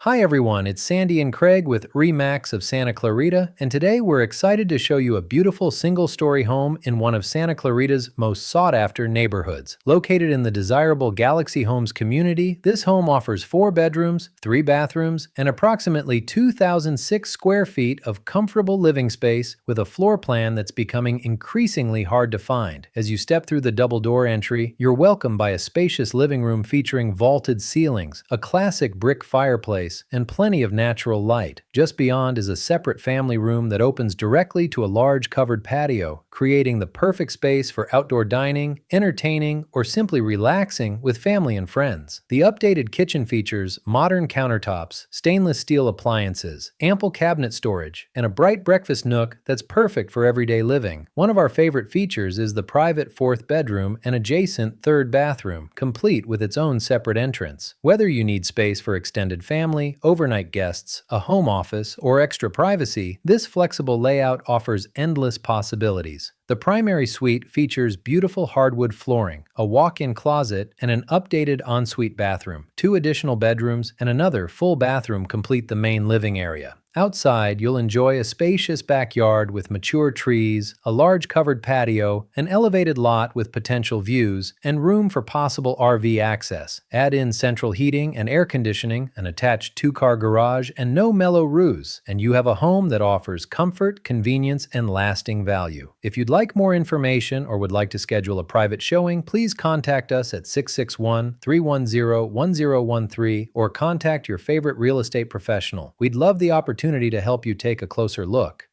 Hi everyone, it's Sandy and Craig with Remax of Santa Clarita, and today we're excited to show you a beautiful single-story home in one of Santa Clarita's most sought-after neighborhoods. Located in the desirable Galaxy Homes community, this home offers 4 bedrooms, 3 bathrooms, and approximately 2,006 square feet of comfortable living space with a floor plan that's becoming increasingly hard to find. As you step through the double-door entry, you're welcomed by a spacious living room featuring vaulted ceilings, a classic brick fireplace, and plenty of natural light. Just beyond is a separate family room that opens directly to a large covered patio, creating the perfect space for outdoor dining, entertaining, or simply relaxing with family and friends. The updated kitchen features modern countertops, stainless steel appliances, ample cabinet storage, and a bright breakfast nook that's perfect for everyday living. One of our favorite features is the private 4th bedroom and adjacent 3rd bathroom, complete with its own separate entrance. Whether you need space for extended family, overnight guests, a home office, or extra privacy, this flexible layout offers endless possibilities. The primary suite features beautiful hardwood flooring, a walk-in closet, and an updated ensuite bathroom. 2 additional bedrooms and another full bathroom complete the main living area. Outside, you'll enjoy a spacious backyard with mature trees, a large covered patio, an elevated lot with potential views, and room for possible RV access. Add in central heating and air conditioning, an attached 2-car garage, and No Mello Roos, and you have a home that offers comfort, convenience, and lasting value. If you'd like more information or would like to schedule a private showing, please contact us at 661-310-1013 or contact your favorite real estate professional. We'd love the opportunity to help you take a closer look.